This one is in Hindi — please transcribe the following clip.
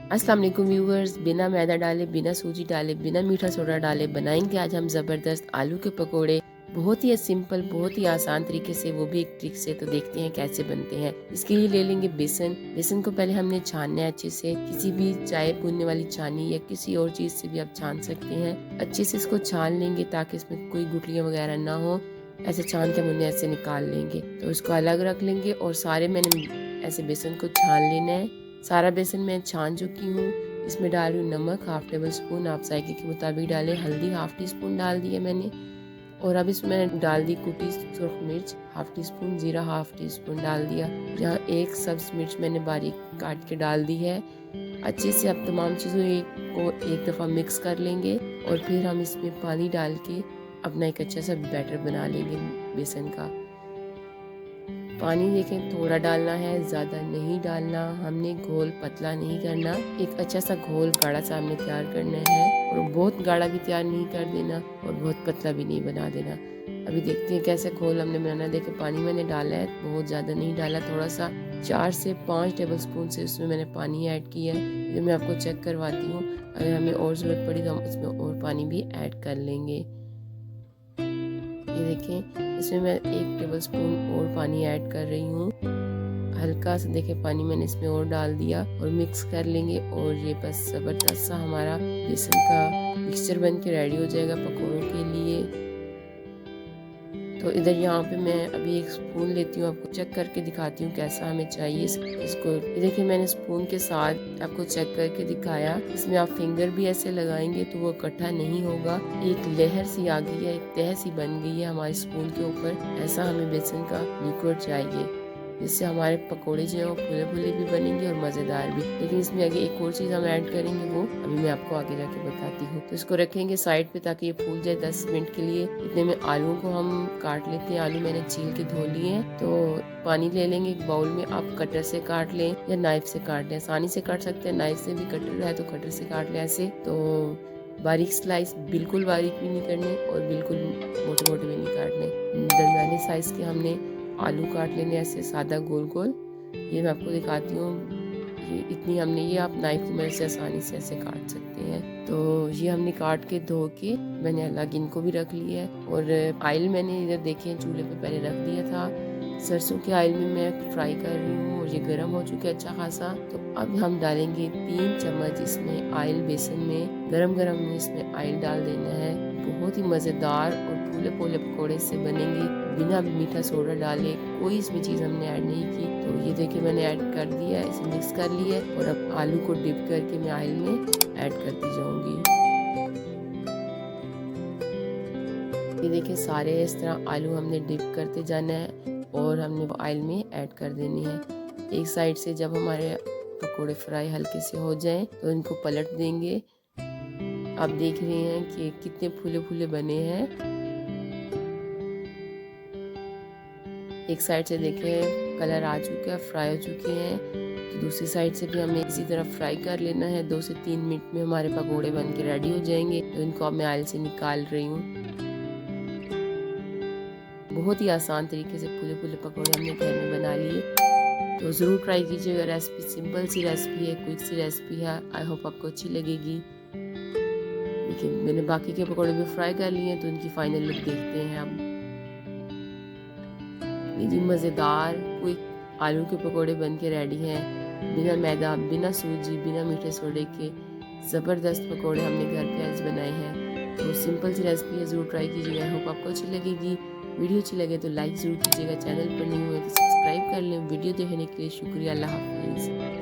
अस्सलाम वालेकुम व्यूवर्स, बिना मैदा डाले, बिना सूजी डाले, बिना मीठा सोडा डाले बनाएंगे आज हम ज़बरदस्त आलू के पकोड़े। बहुत ही सिंपल, बहुत ही आसान तरीके से, वो भी एक ट्रिक से। तो देखते हैं कैसे बनते हैं। इसके लिए ले लेंगे बेसन। बेसन को पहले हमने छानना है अच्छे से, किसी भी चाय भूनने वाली छानी या किसी और चीज़ से भी आप छान सकते हैं। अच्छे से इसको छान लेंगे ताकि इसमें कोई गुठलियाँ वगैरह ना हो। ऐसे छान के हमने ऐसे निकाल लेंगे, तो इसको अलग रख लेंगे। और सारे मैंने ऐसे बेसन को छान लेना है। सारा बेसन मैं छान चुकी हूँ। इसमें डाल रही हूँ नमक हाफ टेबल स्पून, आप जायके के मुताबिक डालें। हल्दी हाफ टी स्पून डाल दी है मैंने। और अब इसमें डाल दी कुटी सुरख मिर्च हाफ टी स्पून, जीरा हाफ टी स्पून डाल दिया। यहाँ एक सब्ज मिर्च मैंने बारीक काट के डाल दी है। अच्छे से अब तमाम चीज़ों को एक दफ़ा मिक्स कर लेंगे और फिर हम इसमें पानी डाल के अपना एक अच्छा सा बैटर बना लेंगे बेसन का। पानी देखें थोड़ा डालना है, ज़्यादा नहीं डालना। हमने घोल पतला नहीं करना, एक अच्छा सा घोल गाढ़ा सा हमने तैयार करना है। और बहुत गाढ़ा भी तैयार नहीं कर देना और बहुत पतला भी नहीं बना देना। अभी देखते हैं कैसे घोल हमने बनाना। देखें पानी मैंने डाला है, बहुत ज़्यादा नहीं डाला, थोड़ा सा 4 से 5 टेबल स्पून से उसमें मैंने पानी ऐड किया है। ये मैं आपको चेक करवाती हूँ। अगर हमें और ज़रूरत पड़ी तो हम इसमें और पानी भी ऐड कर लेंगे। ये देखें इसमें मैं 1 टेबल स्पून और पानी ऐड कर रही हूँ। हल्का सा देखें पानी मैंने इसमें और डाल दिया और मिक्स कर लेंगे। और ये बस ज़बरदस्त सा हमारा बेसन का मिक्सचर बन के रेडी हो जाएगा पकौड़ों के लिए। तो इधर यहाँ पे मैं अभी एक स्पून लेती हूँ, आपको चेक करके दिखाती हूँ कैसा हमें चाहिए इसको। ये देखिए मैंने स्पून के साथ आपको चेक करके दिखाया। इसमें आप फिंगर भी ऐसे लगाएंगे तो वो इकट्ठा नहीं होगा। एक लहर सी आ गई है, एक तह सी बन गई है हमारे स्पून के ऊपर। ऐसा हमें बेसन का लिक्विड चाहिए, जिससे हमारे पकोड़े जो है वो फूले फूले भी बनेंगे और मज़ेदार भी। लेकिन इसमें आगे एक और चीज़ हम ऐड करेंगे, वो अभी मैं आपको आगे जाके बताती हूँ। तो इसको रखेंगे साइड पे ताकि ये फूल जाए 10 मिनट के लिए। इतने में आलू को हम काट लेते हैं। आलू मैंने छील के धो लिए हैं। तो पानी ले लेंगे एक बाउल में, आप कटर से काट लें या नाइफ से काट लें। आसानी से काट सकते हैं, नाइफ से भी कटर है तो कटर से काट लें ऐसे। तो बारीक स्लाइस, बिल्कुल बारीक भी नहीं करने और बिल्कुल मोटे मोटे भी नहीं काटने। दरमियाने साइज के हमने आलू काट लेने ऐसे सादा गोल गोल। ये मैं आपको दिखाती हूँ। ये इतनी हमने, ये आप नाइफ की मदद से आसानी से ऐसे काट सकते हैं। तो ये हमने काट के धो के मैंने अलग इनको भी रख लिया है। और ऑयल मैंने इधर देखे चूल्हे पे पहले रख दिया था। सरसों के ऑयल में मैं फ्राई कर रही हूँ और ये गर्म हो चुका है अच्छा खासा। तो अब हम डालेंगे 3 चम्मच इसमें ऑयल बेसन में। गरम गरम में इसमें ऑयल डाल देना है। बहुत ही मज़ेदार और फूले फूले पकौड़े से बनेंगे बिना मीठा सोडा डाले। कोई इसमें चीज़ हमने ऐड नहीं की। तो ये देखिए मैंने ऐड कर दिया, इसे मिक्स कर लिया और अब आलू को डिप करके मैं ऑयल में ऐड करती जाऊंगी। ये देखिए सारे इस तरह आलू हमने डिप करते जाना है और हमने वो ऑयल में ऐड कर देनी है। एक साइड से जब हमारे पकोड़े फ्राई हल्के से हो जाएं तो इनको पलट देंगे। आप देख रहे हैं कि कितने फूले फूले बने हैं। एक साइड से देखें कलर आ चुका है, फ्राई हो चुके हैं। तो दूसरी साइड से भी हमें इसी तरह फ्राई कर लेना है। 2 से 3 मिनट में हमारे पकोड़े बन के रेडी हो जाएंगे। तो इनको अब मैं ऑयल से निकाल रही हूँ। बहुत ही आसान तरीके से फूले फूले पकोड़े हमने घर में बना लिए। तो ज़रूर ट्राई कीजिएगा। रेसिपी सिंपल सी रेसिपी है, क्विक सी रेसिपी है। आई होप आपको अच्छी लगेगी। देखिए मैंने बाकी के पकोड़े भी फ्राई कर लिए हैं, तो इनकी फाइनल लुक देखते हैं हम। ये मज़ेदार क्विक आलू के पकोड़े बन के रेडी हैं। बिना मैदा, बिना सूजी, बिना मीठे सोडे के ज़बरदस्त पकोड़े हमने घर पे आज बनाए हैं। तो सिंपल सी रेसिपी है, ज़रूर ट्राई कीजिएगा। आई होप आपको अच्छी लगेगी। वीडियो अच्छी लगे तो लाइक ज़रूर कीजिएगा। चैनल पर नहीं हुए तो सब्सक्राइब कर लें। वीडियो देखने के लिए शुक्रिया। अल्लाह हाफ़िज़।